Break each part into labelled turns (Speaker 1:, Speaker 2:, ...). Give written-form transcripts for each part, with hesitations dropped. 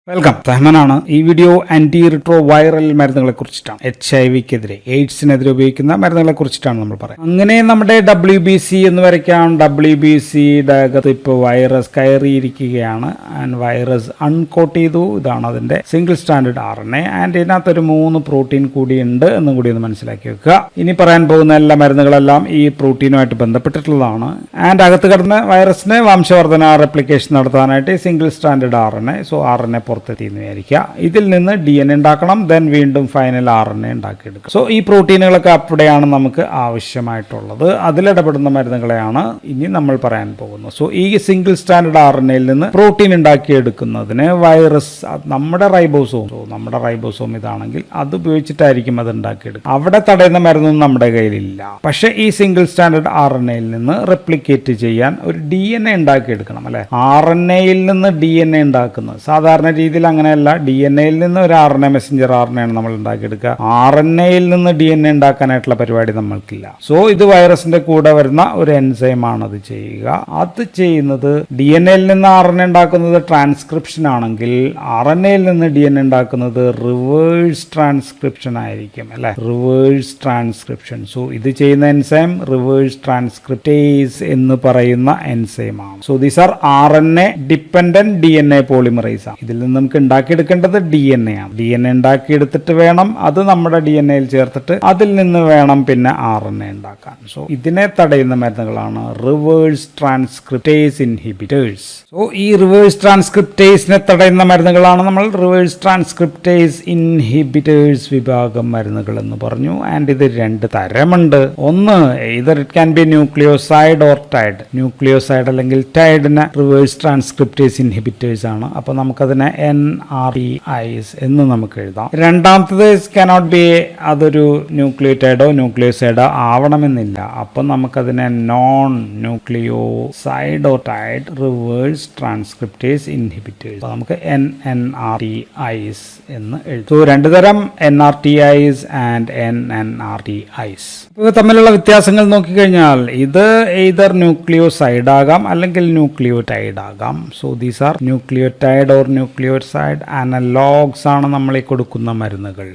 Speaker 1: Welcome. റഹ്മാനാണ്. ഈ video anti retro viral മരുന്നുകളെ കുറിച്ചിട്ടാണ്. HIV-ക്കെതിരെ, എയ്ഡ്സിനെതിരെ ഉപയോഗിക്കുന്ന മരുന്നുകളെ കുറിച്ചിട്ടാണ് നമ്മൾ പറയുന്നത്. അങ്ങനെ നമ്മുടെ WBC എന്ന് വരയ്ക്കാം. WBCയുടെ അകത്ത് ഇപ്പോൾ വൈറസ് കയറിയിരിക്കുകയാണ്. ആൻഡ് വൈറസ് അൺകോട്ട് ചെയ്തു. ഇതാണ് അതിന്റെ സിംഗിൾ സ്റ്റാൻഡേർഡ് RNA. ആൻഡ് ഇതിനകത്തൊരു 3 പ്രോട്ടീൻ കൂടിയുണ്ട് എന്നും കൂടി ഒന്ന് മനസ്സിലാക്കി വെക്കുക. ഇനി പറയാൻ പോകുന്ന എല്ലാ മരുന്നുകളെല്ലാം ഈ പ്രോട്ടീനുമായിട്ട് ബന്ധപ്പെട്ടിട്ടുള്ളതാണ്. ആൻഡ് അകത്ത് കിടന്ന വൈറസിന് വംശവർദ്ധന റെപ്ലിക്കേഷൻ നടത്താനായിട്ട് single standard RNA, so RNA പുറത്തെത്തിയെന്ന് വിചാരിക്കുക. ഇതിൽ നിന്ന് DNA ഉണ്ടാക്കണം, ദെൻ വീണ്ടും ഫൈനൽ RNA ഉണ്ടാക്കിയെടുക്കുക. സോ ഈ പ്രോട്ടീനുകളൊക്കെ അവിടെയാണ് നമുക്ക് ആവശ്യമായിട്ടുള്ളത്. അതിലിടപെടുന്ന മരുന്നുകളെയാണ് ഇനി നമ്മൾ പറയാൻ പോകുന്നത്. സോ ഈ സിംഗിൾ സ്റ്റാൻഡേർഡ് RNAയിൽ നിന്ന് പ്രോട്ടീൻ ഉണ്ടാക്കിയെടുക്കുന്നതിന് വൈറസ് നമ്മുടെ റൈബോസോം ഇതാണെങ്കിൽ അത് ഉപയോഗിച്ചിട്ടായിരിക്കും അത് ഉണ്ടാക്കിയെടുക്കുക. അവിടെ തടയുന്ന മരുന്നൊന്നും നമ്മുടെ കയ്യിലില്ല. പക്ഷേ ഈ സിംഗിൾ സ്റ്റാൻഡേർഡ് RNAയിൽ നിന്ന് റെപ്ലിക്കേറ്റ് ചെയ്യാൻ ഒരു DNA ഉണ്ടാക്കിയെടുക്കണം, അല്ലെ? RNAയിൽ നിന്ന് DNA ഉണ്ടാക്കുന്നത് സാധാരണ രീതിയിൽ അങ്ങനെയല്ല. DNAയിൽ നിന്ന് ഒരു RNA മെസ്സഞ്ചർ RNA ആണ് നമ്മൾ ഉണ്ടാക്കിയെടുക്കുക. RNAയിൽ നിന്ന് DNA ഉണ്ടാക്കാനായിട്ടുള്ള പരിപാടി നമ്മൾക്കില്ല. സോ ഇത് വൈറസിന്റെ കൂടെ വരുന്ന ഒരു എൻസൈമാണ് അത് ചെയ്യുക. അത് ചെയ്യുന്നത് DNAയിൽ നിന്ന് RNA ഉണ്ടാക്കുന്നത് ട്രാൻസ്ക്രിപ്ഷൻ ആണെങ്കിൽ RNAയിൽ നിന്ന് DNA ഉണ്ടാക്കുന്നത് റിവേഴ്സ് ട്രാൻസ്ക്രിപ്ഷൻ ആയിരിക്കും, അല്ലെ? Reverse transcription. സോ ഇത് ചെയ്യുന്ന എൻസൈം റിവേഴ്സ് ട്രാൻസ്ക്രിപ്റ്റേസ് എന്ന് പറയുന്ന എൻസൈമാണ്. So these are RNA dependent DNA polymerase ആണ്. ഇതിൽ നിന്ന് നമുക്ക് ഉണ്ടാക്കിയെടുക്കേണ്ടത് DNA ആണ്. DNA ഉണ്ടാക്കിയെടുത്തിട്ട് വേണം അത് നമ്മുടെ DNAയിൽ ചേർത്തിട്ട് അതിൽ നിന്ന് വേണം പിന്നെ RNA ഉണ്ടാക്കാൻ. സോ ഇതിനെ തടയുന്ന മരുന്നുകളാണ് റിവേഴ്സ് ട്രാൻസ്ക്രിപ്റ്റേസ് ഇൻഹിബിറ്റേഴ്സ്. സോ ഈ റിവേഴ്സ് ട്രാൻസ്ക്രിപ്റ്റേസിനെ തടയുന്ന മരുന്നുകളാണ് നമ്മൾ റിവേഴ്സ് ട്രാൻസ്ക്രിപ്റ്റേസ് ഇൻഹിബിറ്റേഴ്സ് വിഭാഗം മരുന്നുകൾ എന്ന് പറഞ്ഞു. ആൻഡ് ഇത് 2 തരമുണ്ട്. ഒന്ന്, either it can be nucleoside or tide. Nucleoside അല്ലെങ്കിൽ ടൈഡിന് റിവേഴ്സ് ട്രാൻസ്ക്രിപ്റ്റേസ് ഇൻഹിബിറ്റേഴ്സ് ആണ്. അപ്പോൾ നമുക്കതിനെ NRTIs എന്ന് നമുക്ക് എഴുതാം. രണ്ടാമത്തത് cannot be, അതൊരു ന്യൂക്ലിയോടൈഡോ ന്യൂക്ലിയോസൈഡോ ആവണമെന്നില്ല. അപ്പം നമുക്കതിനെ നോൺ ന്യൂക്ലിയോസൈഡോടൈഡ് റിവേഴ്സ് ട്രാൻസ്ക്രിപ്റ്റേസ് ഇൻഹിബിറ്റേഴ്സ്, നമുക്ക് NNRTIs എന്ന് എഴുതും. 2 തരം NRTIs ആൻഡ് NNRTIs. ഇവ തമ്മിലുള്ള വ്യത്യാസങ്ങൾ നോക്കിക്കഴിഞ്ഞാൽ ഇത് either ന്യൂക്ലിയോസൈഡ് ആകാം അല്ലെങ്കിൽ ന്യൂക്ലിയോടൈഡ് ആകാം. So these are nucleotide or nucleoside analogues ആണ് നമ്മൾ ഈ കൊടുക്കുന്ന മരുന്നുകൾ.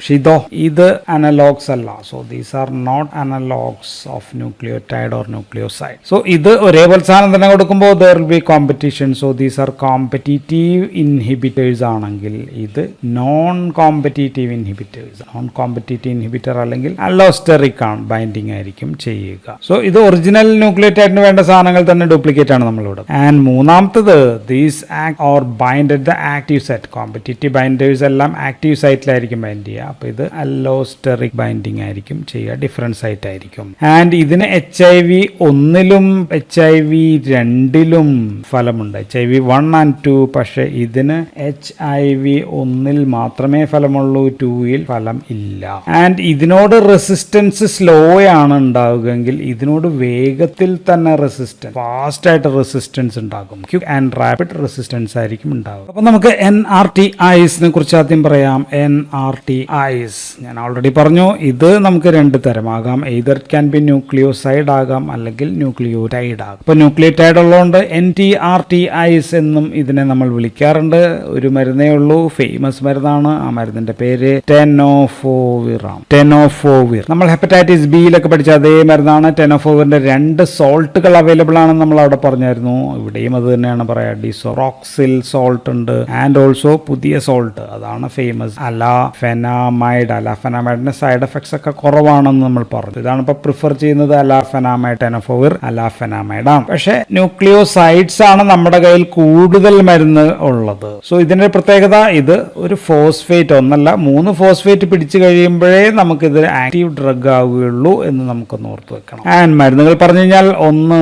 Speaker 1: ഇത് അനലോഗ്സ് അല്ല. So these are not analogues of nucleotide or nucleoside. So ഇത് ഒരേപോലെ സാധനം തന്നെ കൊടുക്കുമ്പോൾ there will be competition. So these are competitive inhibitors ആണെങ്കിൽ ഇത് non competitive inhibitors. Non competitive inhibitor അല്ലെങ്കിൽ അലോസ്റ്ററിക് ആണ്, ബൈൻഡിങ് ആയിരിക്കും ചെയ്യുക. സോ ഇത് ഒറിജിനൽ ന്യൂക്ലിയോടൈഡിന് വേണ്ട സാധനങ്ങൾ തന്നെ ഡ്യൂപ്ലിക്കേറ്റ് ആണ് നമ്മളിവിടെ. ആൻഡ് മൂന്നാമത്തത്, these act or bind at the active site. Competitive binders എല്ലാം ആക്റ്റീവ് സൈറ്റിലായിരിക്കും ബൈൻഡ് ചെയ്യുക. അപ്പോൾ ഇത് അലോസ്റ്ററിക് ബൈൻഡിങ് ആയിരിക്കും ചെയ്യുക, ഡിഫറെന്റ് സൈറ്റ് ആയിരിക്കും. ആൻഡ് ഇതിന് HIV 1-ലും HIV 2-ലും ഫലമുണ്ട്, HIV 1 and 2. പക്ഷെ ഇതിന് HIV 1-ൽ മാത്രമേ ഫലമുള്ളൂ, 2-ൽ ഫലം ഇല്ല. ആൻഡ് ഇതിനോട് റെസിസ്റ്റൻസ് സ്ലോ ആണ് ഉണ്ടാവുകയെങ്കിൽ ഇതിനോട് വേഗത്തിൽ തന്നെ റെസിസ്റ്റൻസ്, ഫാസ്റ്റ് ആയിട്ട് റെസിസ്റ്റൻസ് ഉണ്ടാകും. ക്വിക്ക് ആൻഡ് റാപ്പിഡ് റെസിസ്റ്റൻസ് ആയിരിക്കും ഉണ്ടാവുക. അപ്പൊ നമുക്ക് NRTIs കുറിച്ച് ആദ്യം പറയാം. NRTIs ഞാൻ ഓൾറെഡി പറഞ്ഞു, ഇത് നമുക്ക് 2 തരമാകാം. either it can be nucleoside ആകാം അല്ലെങ്കിൽ ന്യൂക്ലിയോടൈഡ് ആകാം. ഇപ്പൊ ന്യൂക്ലിയോടൈഡ് ഉള്ളതുകൊണ്ട് NTRTIs എന്നും ഇതിനെ നമ്മൾ വിളിക്കാറുണ്ട്. ഒരു മരുന്നേ ഉള്ളൂ, ഫേമസ് മരുന്നാണ്. ആ മരുന്നിന്റെ പേര് ടെനോഫോവിർ ആണ്. ടെനോഫോവിർ നമ്മൾ ഹെപ്പറ്റൈറ്റിസ് ബിയിലൊക്കെ പഠിച്ച അതേ മരുന്നാണ്. ടെനോഫോവിറിന്റെ 2 സോൾട്ടുകൾ അവൈലബിൾ ആണെന്ന് നമ്മൾ അവിടെ പറഞ്ഞായിരുന്നു. ഇവിടെയും അത് തന്നെയാണ് പറയാ. ഡിസോറോക്സിൽ സോൾട്ട് ഉണ്ട് ആൻഡ് ഓൾസോ പുതിയ സോൾട്ട്, അതാണ് ഫേമസ് അലാഫെനാമൈഡ്. അലാഫെനാമൈഡിന്റെ സൈഡ് എഫക്ട്സ് ഒക്കെ കുറവാണെന്ന് നമ്മൾ പറഞ്ഞു. ഇതാണ് ഇപ്പൊ പ്രിഫർ ചെയ്യുന്നത്, അലാഫെനാമൈഡ്. ടെനോഫോവിർ അലാഫെനാമൈഡ് ആണ്. പക്ഷെ ന്യൂക്ലിയോസൈഡ്സ് ആണ് നമ്മുടെ കയ്യിൽ കൂടുതൽ മരുന്ന് ഉള്ളത്. സോ ഇതിന്റെ പ്രത്യേകത, ഇത് ഒരു ഫോസ്ഫേറ്റ്, 1 അല്ല 3 ഫോസ്ഫേറ്റ് പിടിച്ചു കഴിയുമ്പോഴേ നമുക്കിത് ആക്റ്റീവ് ഡ്രഗ് ആവുകയുള്ളൂ എന്ന് നമുക്കൊന്ന് ഓർത്ത് വെക്കണം. ആൻഡ് മരുന്നുകൾ പറഞ്ഞു കഴിഞ്ഞാൽ ഒന്ന്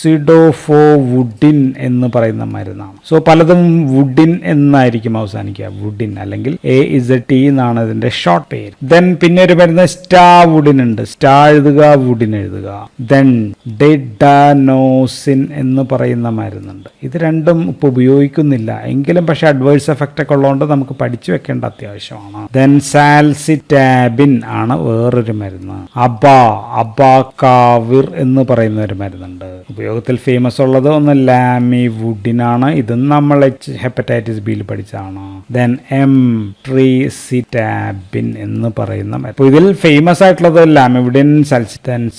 Speaker 1: സിഡോഫോവുഡിൻ എന്ന് പറയുന്ന മരുന്നാണ്. സോ പലതും വുഡിൻ എന്നായിരിക്കും അവസാനിക്കുക, വുഡിൻ അല്ലെങ്കിൽ AZT എന്നാണ് ഇതിന്റെ ഷോർട്ട് പേര്. ദെൻ പിന്നെ ഒരു മരുന്ന് സ്റ്റാവുഡിൻ ഉണ്ട്. സ്റ്റാ എഴുതുക, വുഡിൻ എഴുതുക. ദെൻ ഡെഡാനോസിൻ എന്ന് പറയുന്ന മരുന്നുണ്ട്. ഇത് രണ്ടും ഇപ്പൊ ഉപയോഗിക്കുന്നില്ല എങ്കിലും പക്ഷെ അഡ്വേഴ്സ് എഫക്റ്റ് ഒക്കെ ഉള്ളതുകൊണ്ട് നമുക്ക് പഠിച്ചു വെക്കേണ്ട അത്യാവശ്യമാണ്. ദെൻ സാൽസിറ്റാബിൻ ആണ് വേറൊരു മരുന്ന്. അബാകാവിർ എന്ന് പറയുന്ന ഒരു മരുന്നുണ്ട്. ഉപയോഗത്തിൽ ഫേമസ് ഉള്ളത് ഒന്ന് ലാമിവുഡിനാണ്, ഇതും നമ്മൾ ഹെപ്പറ്റൈറ്റിസ് ബിയിൽ പഠിച്ചതാണ്. ദെൻ എംട്രിസിറ്റാബിൻ എന്ന് പറയുന്ന അപ്പോൾ ഇതിൽ ഫേമസ് ആയിട്ടുള്ളത് ലാമിവുഡിൻ,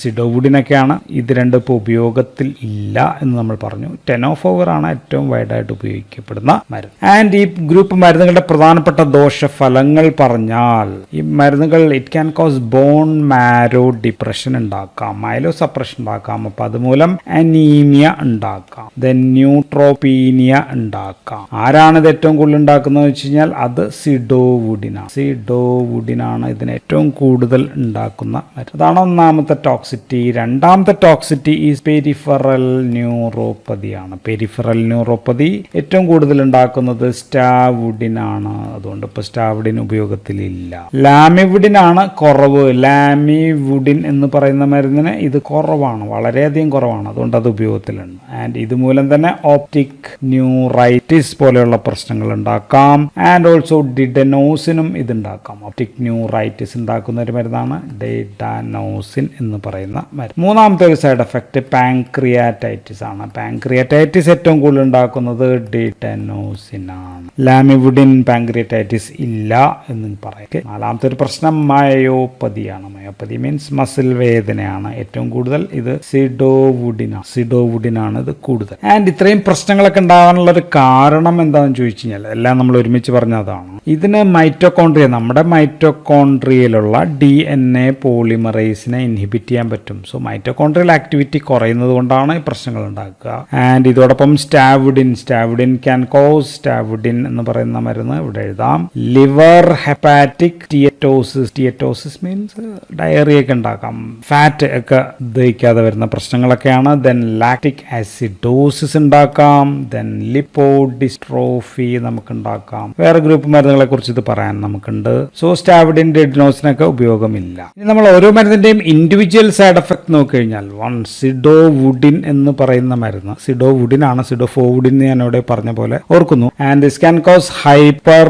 Speaker 1: സിഡോവുഡിനൊക്കെയാണ്. ഇത് രണ്ടും ഇപ്പോൾ ഉപയോഗത്തിൽ ഇല്ല എന്ന് നമ്മൾ പറഞ്ഞു. ടെനോഫോവർ ആണ് ഏറ്റവും വൈഡായിട്ട് ഉപയോഗിക്കപ്പെടുന്ന മരുന്ന്. ആൻഡ് ഈ ഗ്രൂപ്പ് മരുന്നുകളുടെ പ്രധാനപ്പെട്ട ദോഷഫലങ്ങൾ പറഞ്ഞാൽ ഈ മരുന്നുകൾ it can cause bone marrow depression ഉണ്ടാക്കാം, മൈലോ സപ്രഷൻ ഉണ്ടാക്കാം, അപ്പോൾ അതുമൂലം അനീമിയ ഉണ്ടാക്കാം, ദെൻ ന്യൂട്രോപീനിയ ഉണ്ടാക്കാം. ആരാണ് ഇത് ഏറ്റവും കൂടുതൽ ഉണ്ടാക്കുന്നത് വെച്ച് കഴിഞ്ഞാൽ അത് സിഡോവുഡിനാണ് ഇതിന് ഏറ്റവും കൂടുതൽ ഉണ്ടാക്കുന്ന മരുന്ന്. അതാണ് ഒന്നാമത്തെ ടോക്സിറ്റി. രണ്ടാമത്തെ ടോക്സിറ്റി ഈസ് പെരിഫറൽ ന്യൂറോപ്പതിയാണ്. പെരിഫറൽ ന്യൂറോപ്പതി ഏറ്റവും കൂടുതൽ ഉണ്ടാക്കുന്നത് സ്റ്റാവുഡിനാണ്. അതുകൊണ്ട് ഇപ്പോൾ സ്റ്റാവുഡിൻ ഉപയോഗത്തിലില്ല. ലാമിവുഡിനാണ് കുറവ്. ലാമിവുഡിൻ എന്ന് പറയുന്ന മരുന്നിന് ഇത് കുറവാണ്, വളരെയധികം കുറവാണ്, അതുകൊണ്ട് അത് ഉപയോഗത്തിലുണ്ട്. ആൻഡ് ഇതുമൂലം തന്നെ ഓപ്റ്റിക് ന്യൂറൈറ്റിസ് പോലെയുള്ള പ്രശ്നങ്ങൾ ഉണ്ടാക്കാം. ആൻഡ് ഓൾസോ ഡിഡനോസിനും ഇതുണ്ടാക്കാം. ഓപ്റ്റിക് ന്യൂറൈറ്റിസ് ഉണ്ടാക്കുന്ന ഒരു മരുന്നാണ് ഡിഡനോസിൻ എന്ന് പറയുന്ന മരുന്ന്. മൂന്നാമത്തെ ഒരു സൈഡ് എഫക്റ്റ് പാൻക്രിയാറ്റൈറ്റിസ് ആണ്. പാൻക്രിയാറ്റൈറ്റിസ് ഏറ്റവും കൂടുതൽ ഉണ്ടാക്കുന്നത് ഡിഡനോസിനാണ്. ലാമിവുഡിൻ പാൻക്രിയാറ്റൈറ്റിസ് ഇല്ല എന്ന് പറയാം. നാലാമത്തെ ഒരു പ്രശ്നം മയോപ്പതിയാണ്. മയോപ്പതി മീൻസ് മസിൽ വേദനയാണ് ഏറ്റവും കൂടുതൽ. ഇത് സിഡോവുഡിനാണ് ഇത് കൂടുതൽ. ആൻഡ് ഇത്രയും പ്രശ്നങ്ങളൊക്കെ ഉണ്ടാകാനുള്ള ഒരു കാരണം എന്താണെന്ന് ചോദിച്ചു കഴിഞ്ഞാൽ എല്ലാം നമ്മൾ ഒരുമിച്ച് പറഞ്ഞതാണ്. ഇതിന് മൈറ്റോകോൺട്രിയ, നമ്മുടെ മൈറ്റോകോൺട്രിയയിലുള്ള DNA പോളിമറൈസിനെ ഇൻഹിബിറ്റ് ചെയ്യാൻ പറ്റും. സോ മൈറ്റോകോൺട്രിയൽ ആക്ടിവിറ്റി കുറയുന്നത് കൊണ്ടാണ് ഈ പ്രശ്നങ്ങൾ ഉണ്ടാക്കുക. ആൻഡ് ഇതോടൊപ്പം സ്റ്റാവുഡിൻ എന്ന് പറയുന്ന മരുന്ന് ഇവിടെ എഴുതാം. Liver hepatic steatosis means diarrhoea ഒക്കെ ഉണ്ടാക്കാം, ഫാറ്റ് ഒക്കെ ദഹിക്കാതെ വരുന്ന പ്രശ്നങ്ങളൊക്കെയാണ്. ദെൻ ലാക്റ്റിക് ആസിഡോസിസ് ഉണ്ടാക്കാം. ദെൻ ലിപ്പോഡിസ്ട്രോഫി നമുക്ക് ഉണ്ടാക്കാം. വേറെ ഗ്രൂപ്പ് മരുന്നുകളെ കുറിച്ച് ഇത് പറയാൻ നമുക്കുണ്ട്. സോ സ്റ്റാവുഡിൻ, ഡിഡനോസിനൊക്കെ ഉപയോഗമില്ല. ഇനി നമ്മൾ ഓരോ മരുന്നിന്റെയും ഇൻഡിവിജ്വൽ സൈഡ് എഫക്ട് നോക്കിക്കഴിഞ്ഞാൽ സിഡോവുഡിൻ എന്ന് പറയുന്ന മരുന്ന് സിഡോവുഡിനാണ്, സിഡോഫോവുഡിൻ ഞാൻ ഇവിടെ പറഞ്ഞ പോലെ ഓർക്കുന്നു. And this can cos hyper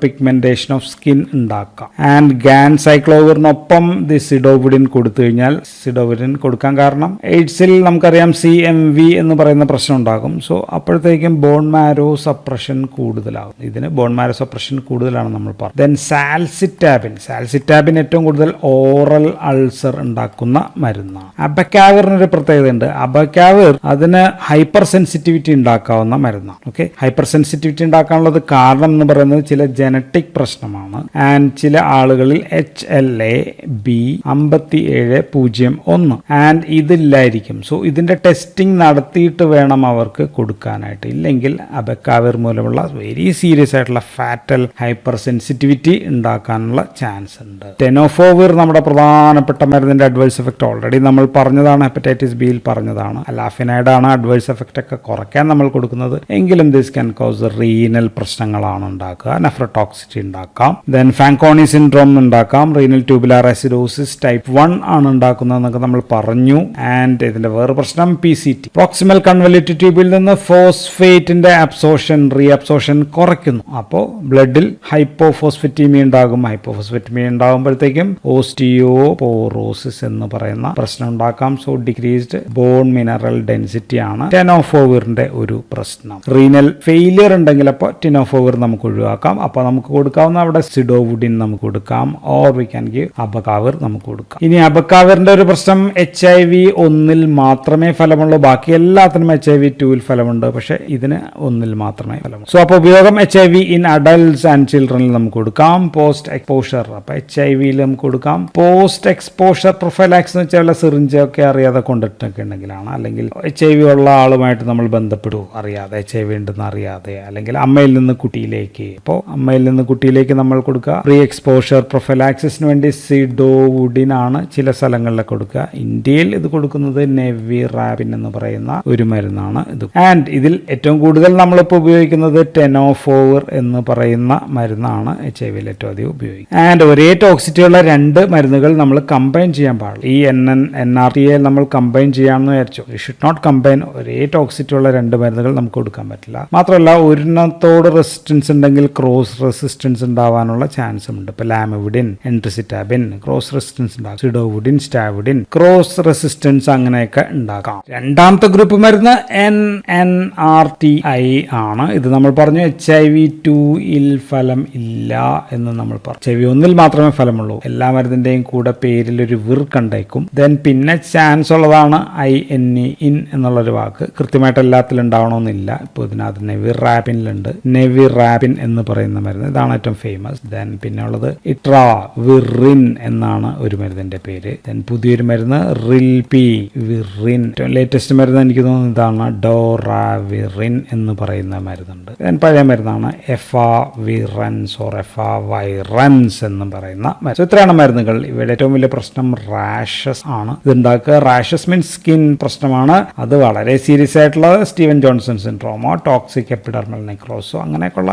Speaker 1: pigmentation of skin ഉണ്ടാക്കാം. ആൻഡ് ഗാൻസൈക്ലോവിറിനൊപ്പം ദി സിഡോവുഡിൻ കൊടുത്തു കഴിഞ്ഞാൽ, സിഡോവുഡിൻ കൊടുക്കാൻ കാരണം എയ്ഡ്സിൽ നമുക്കറിയാം CMV എന്ന് പറയുന്ന പ്രശ്നം ഉണ്ടാകും. സോ അപ്പോഴത്തേക്കും ബോൺ മാരോ സപ്രഷൻ കൂടുതലാകും. ഇതിന് ബോൺ മാരോ സപ്രഷൻ കൂടുതലാണ് നമ്മൾ പറഞ്ഞത്. ദെൻ സാൽസിറ്റാബിൻ ഏറ്റവും കൂടുതൽ ഓറൽ അൾസർ ഉണ്ടാക്കുന്ന മരുന്നാണ്. അബക്കാവിറിനൊരു പ്രത്യേകതയുണ്ട്. അബക്കാവിർ അതിന് ഹൈപ്പർ സെൻസിറ്റിവിറ്റി ഉണ്ടാക്കാവുന്ന മരുന്നാണ്. ഓക്കെ, ഹൈപ്പർ സെൻസിറ്റിവിറ്റി ഉണ്ടാക്കാനുള്ളത് കാരണം എന്ന് പറയുന്നത് ചില ജനറ്റിക് പ്രശ്നമാണ്. ആൻഡ് ചില ആളുകളിൽ HLA-B5701 ആൻഡ് ഇതില്ലായിരിക്കും. സോ ഇതിന്റെ ടെസ്റ്റിംഗ് നടത്തിയിട്ട് വേണം അവർക്ക് കൊടുക്കാനായിട്ട്. ഇല്ലെങ്കിൽ അബക്കാവിർ മൂലമുള്ള വെരി സീരിയസ് ആയിട്ടുള്ള ഫാറ്റൽ ഹൈപ്പർ സെൻസിറ്റിവിറ്റി ഉണ്ടാക്കാനുള്ള ചാൻസ് ഉണ്ട്. ടെനോഫോവിർ നമ്മുടെ പ്രധാനപ്പെട്ട മരുന്നിന്റെ അഡ്വേഴ്സ് എഫക്ട് ഓൾറെഡി നമ്മൾ പറഞ്ഞതാണ്, ഹെപ്പറ്റൈറ്റിസ് ബിയിൽ പറഞ്ഞതാണ്. അലാഫിനൈഡ് ആണ് അഡ്വേഴ്സ് എഫക്ട് ഒക്കെ കുറയ്ക്കാൻ നമ്മൾ കൊടുക്കുന്നത്. എങ്കിലും ദിസ് ക്യാൻ കോസ് റീനൽ പ്രശ്നങ്ങളാണ് ഉണ്ടാക്കുക. നെഫ്രോടോക്സിറ്റി ഉണ്ടാക്കാം. ദെൻ ഫാങ്കോണി സിൻഡ്രോം ഉണ്ടാക്കാം. റീനൽ ട്യൂബുലാർ അസിഡോസിസ് ടൈപ്പ് 1 ആണ് ഉണ്ടാക്കുന്നതെന്നൊക്കെ നമ്മൾ പറഞ്ഞു. ആൻഡ് ഇതിന്റെ വേറെ പ്രശ്നം PCT, പ്രോക്സിമൽ കൺവല്യൂട്ടീവ് ട്യൂബിൽ നിന്ന് ഫോസ്ഫേറ്റിന്റെ റീഅബ്സോർഷൻ കുറയ്ക്കുന്നു. അപ്പോൾ ബ്ലഡിൽ ഹൈപ്പോഫോസ്ഫറ്റീമിയ ഉണ്ടാകും. ഹൈപ്പോഫോസ്ഫറ്റീമിയ ഉണ്ടാകുമ്പോഴത്തേക്കും ഓസ്റ്റിയോപോറോസിസ് എന്ന് പറയുന്ന പ്രശ്നം ഉണ്ടാക്കാം. So decreased bone mineral density ആണ് ടെനോഫോവിറിന്റെ ഒരു പ്രശ്നം. റീനൽ ഫെയിലിയർ ഉണ്ടെങ്കിൽ അപ്പോൾ ടെനോഫോവിർ നമുക്ക് ഒഴിവാക്കാം. അപ്പോൾ നമുക്ക് കൊടുക്കാവുന്ന അവിടെ സിഡോവുഡിൻ നമുക്ക് കൊടുക്കാം, ഓർ വി ക്യാൻ ഗിവ് അബക്കാവിർ നമുക്ക് കൊടുക്കാം. ഇനി അബക്കാവിറിന്റെ ഒരു പ്രശ്നം HIV 1 മാത്രമേ ഫലമുള്ളൂ. ബാക്കി എല്ലാത്തിനും HIV 2 ഫലമുണ്ട്, പക്ഷെ ഇതിന് 1 മാത്രമേ ഫലമുള്ളൂ. സോ അപ്പോൾ ഉപയോഗം HIV ഇൻ അഡൽട്സ് ആൻഡ് ചിൽഡ്രനിൽ നമുക്ക് കൊടുക്കാം. പോസ്റ്റ് എക്സ്പോഷർ, അപ്പോൾ HIV നമുക്ക് കൊടുക്കാം. പോസ്റ്റ് എക്സ്പോഷർ പ്രൊഫൈലാക്സ് എന്ന് വെച്ചാൽ സിറിഞ്ചൊക്കെ അറിയാതെ കൊണ്ടിട്ടൊക്കെ ഉണ്ടെങ്കിലാണ്, അല്ലെങ്കിൽ HIV ഉള്ള ആളുമായിട്ട് നമ്മൾ ബന്ധപ്പെടും അറിയാതെ, HIV ഉണ്ടെന്ന് അറിയാതെ, അല്ലെങ്കിൽ അമ്മയിൽ നിന്ന് കുട്ടിയിലേക്ക്. അപ്പോൾ അമ്മയിൽ നിന്ന് കുട്ടിയിലേക്ക് നമ്മൾ കൊടുക്കുക. പ്രീ എക്സ്പോഷർ പ്രൊഫൈലാക്സിന് വേണ്ടി സിഡോവുഡിൻ ആണ് ചില സ്ഥലങ്ങളിൽ കൊടുക്കുക. ഇന്ത്യയിൽ ഇത് കൊടുക്കുന്നത് നെവിറാപ്പിൻ എന്ന് പറയുന്ന ഒരു മരുന്നാണ് ഇത്. ആൻഡ് ഇതിൽ ഏറ്റവും കൂടുതൽ നമ്മളിപ്പോൾ ഉപയോഗിക്കുന്നത് ടെനോഫോവിർ എന്ന് പറയുന്ന മരുന്നാണ് HIV ഏറ്റവും അധികം ഉപയോഗിക്കുന്നത്. ആൻഡ് ഒരേ ടോക്സിറ്റിയുള്ള 2 മരുന്നുകൾ നമ്മൾ കമ്പയർ കമ്പൈൻ ചെയ്യാൻ പാടില്ല. ഈ NRTA നമ്മൾ കമ്പൈൻ ചെയ്യാമെന്ന് വിചാരിച്ചു. You should not combine. ഒരേ ടോക്സിറ്റി ഉള്ള 2 മരുന്നുകൾ നമുക്ക് കൊടുക്കാൻ പറ്റില്ല. മാത്രമല്ല ഒരെണ്ണത്തോട് റെസിസ്റ്റൻസ് ഉണ്ടെങ്കിൽ ക്രോസ് റെസിസ്റ്റൻസ് ഉണ്ടാവാനുള്ള ചാൻസും ഉണ്ട്. ഇപ്പൊ ലാമിവിഡിൻ, എൻട്രിസിറ്റാബിൻ ക്രോസ് റെസിസ്റ്റൻസ് ഉണ്ടാകും. സിഡോവുഡിൻ, സ്റ്റാവിഡിൻ ക്രോസ് റെസിസ്റ്റൻസ് അങ്ങനെയൊക്കെ ഉണ്ടാക്കാം. രണ്ടാമത്തെ ഗ്രൂപ്പ് മരുന്ന് NNRTI ആണ്. ഇത് നമ്മൾ പറഞ്ഞു HIV2-ൽ ഫലം ഇല്ല എന്ന് നമ്മൾ പറഞ്ഞു. HIV1-ൽ മാത്രമേ ഫലമുള്ളൂ. എല്ലാ മരുന്നിന്റെയും കൂടെ പേരിൽ ഒരു വിർ കണ്ടേക്കും. പിന്നെ ചാൻസ് ഉള്ളതാണ് INE ഇൻ എന്നുള്ളൊരു വാക്ക്. കൃത്യമായിട്ട് എല്ലാത്തിലും ഉണ്ടാവണമെന്നില്ല. ഇപ്പോൾ ഇതിനകത്ത് നെവിറാപ്പിനിലുണ്ട്. നെവിറാപ്പിൻ എന്ന് പറയുന്ന മരുന്ന്, ഇതാണ് ഏറ്റവും ഫേമസ്. പിന്നെ ഉള്ളത് ഇട്രാവിറിൻ എന്നാണ് ഒരു മരുന്നിന്റെ പേര്. പുതിയൊരു മരുന്ന് റിൽപിവിറിൻ. ലേറ്റസ്റ്റ് മരുന്ന് എനിക്ക് തോന്നുന്നു ഇതാണ്, ഡോറാവിറിൻ എന്ന് പറയുന്ന മരുന്നുണ്ട്. പഴയ മരുന്നാണ് എഫാവിറൻസ് ഓർ എഫാവൈറൻസ് എന്ന് പറയുന്ന മരുന്ന്. ഇത്രയാണ് മരുന്നുകൾ. ഇവയുടെ ഏറ്റവും വലിയ പ്രശ്നം റാഷസ് ആണ്. ഇതുണ്ടാക്കുക റാഷസ് മീൻസ് സ്കിൻ പ്രശ്നമാണ്. അത് വളരെ സീരിയസ് ആയിട്ടുള്ള സ്റ്റീവൻ ജോൺസൺ സിൻഡ്രോമോ, ടോക്സിക് എപ്പിഡെർമൽ നെക്രോസോ അങ്ങനെയൊക്കെയുള്ള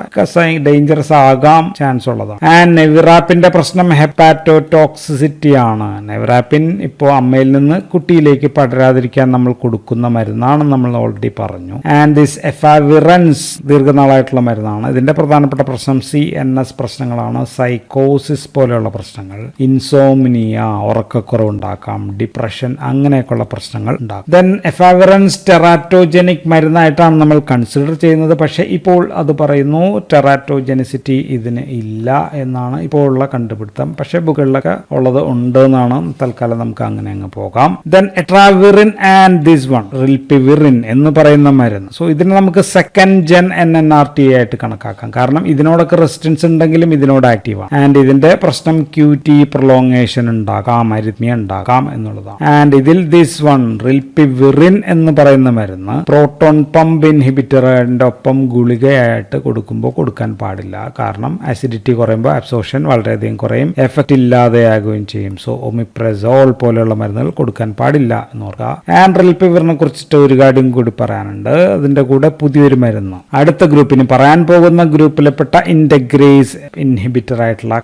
Speaker 1: ഡേഞ്ചറസ് ആകാം ചാൻസ് ഉള്ളതാണ്. ആൻഡ് നെവിറാപ്പിന്റെ പ്രശ്നം ഹെപ്പാറ്റോടോക്സിസിറ്റി ആണ്. നെവിറാപ്പിൻ ഇപ്പോൾ അമ്മയിൽ നിന്ന് കുട്ടിയിലേക്ക് പടരാതിരിക്കാൻ നമ്മൾ കൊടുക്കുന്ന മരുന്നാണെന്ന് നമ്മൾ ഓൾറെഡി പറഞ്ഞു. ആൻഡ് ദിസ് എഫാവിറൻസ് ദീർഘനാളായിട്ടുള്ള മരുന്നാണ്. ഇതിന്റെ പ്രധാനപ്പെട്ട പ്രശ്നം CNS പ്രശ്നങ്ങളാണ്. സൈക്കോസിസ് പോലെയുള്ള പ്രശ്നങ്ങൾ, ഇൻസോംനിയ ഉറക്കക്കുറവുണ്ടാക്കാം, ഡിപ്രഷൻ അങ്ങനെയൊക്കെയുള്ള പ്രശ്നങ്ങൾ ഉണ്ടാക്കും. ദെൻ എഫാവിറൻസ് ടെറാറ്റോജനിക് മരുന്നായിട്ടാണ് നമ്മൾ കൺസിഡർ ചെയ്യുന്നത്. പക്ഷെ ഇപ്പോൾ അത് പറയുന്നു ടെറാറ്റോജനിസിറ്റി ഇതിന് ഇല്ല എന്നാണ് ഇപ്പോൾ ഉള്ള കണ്ടുപിടുത്തം. പക്ഷെ ബുക്കുകളിലൊക്കെ ഉള്ളത് ഉണ്ട് എന്നാണ്. തൽക്കാലം നമുക്ക് അങ്ങനെ അങ്ങ് പോകാം. ദെൻ എട്രാവിറിൻ ആൻഡ് ദിസ് വൺ റിൽപിവിറിൻ എന്ന് പറയുന്ന മരുന്ന്. സോ ഇതിന് നമുക്ക് സെക്കൻഡ് ജെൻ NNRTA ആയിട്ട് കണക്കാക്കാം. കാരണം ഇതിനോടൊക്കെ റെസിസ്റ്റൻസ് ഉണ്ടെങ്കിലും ഇതിനോട് ആക്റ്റീവാണ്. ആൻഡ് ഇതിന്റെ പ്രശ്നം QT പ്രൊലോങ്ങേഷൻ ഉണ്ടാകാം, അരിത്മിയ ഉണ്ടാകാം എന്നുള്ളതാണ്. ആൻഡ് ഇതിൽ ദിസ് വൺ റിൽപിവിറിൻ എന്ന് പറയുന്ന മരുന്ന് പ്രോട്ടോൺ പമ്പ് ഇൻഹിബിറ്ററിന്റെ ഒപ്പം ഗുളികയായിട്ട് കൊടുക്കുമ്പോൾ കൊടുക്കാൻ പാടില്ല. കാരണം അസിഡിറ്റി കുറയുമ്പോൾ അബ്സോർപ്ഷൻ വളരെയധികം കുറയും, എഫക്റ്റ് ഇല്ലാതെയാകുകയും ചെയ്യും. സോ ഒമിപ്രസോൾ പോലെയുള്ള മരുന്നുകൾ കൊടുക്കാൻ പാടില്ല എന്ന് ഓർക്കുക. ആൻഡ് റിൽപിവിറിനെ കുറിച്ചിട്ട് ഒരു കാര്യം കൂടി പറയാനുണ്ട്. അതിന്റെ കൂടെ പുതിയൊരു മരുന്ന് അടുത്ത ഗ്രൂപ്പിന് പറയാൻ പോകുന്ന ഗ്രൂപ്പിൽപ്പെട്ട ഇന്റഗ്രേസ് ഇൻഹിബിറ്റർ ആയിട്ടുള്ള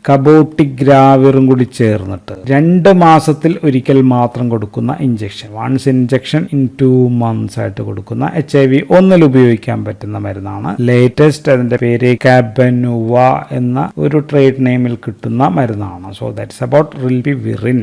Speaker 1: കബോട്ടിഗ്രാവിറും കൂടി ചേർന്നിട്ട് 2 മാസത്തിൽ ഒരിക്കൽ മാത്രം കൊടുക്കുന്ന injection, once injection in 2 months ആയിട്ട് കൊടുക്കുന്ന HIV1 ഉപയോഗിക്കാൻ പറ്റുന്ന മരുന്നാണ്. ലേറ്റസ്റ്റ് അതിന്റെ പേര് കാബനുവ എന്ന ഒരു ട്രേഡ് നെയിമിൽ കിട്ടുന്ന മരുന്നാണ്. So that's about റിൽപിവിറിൻ.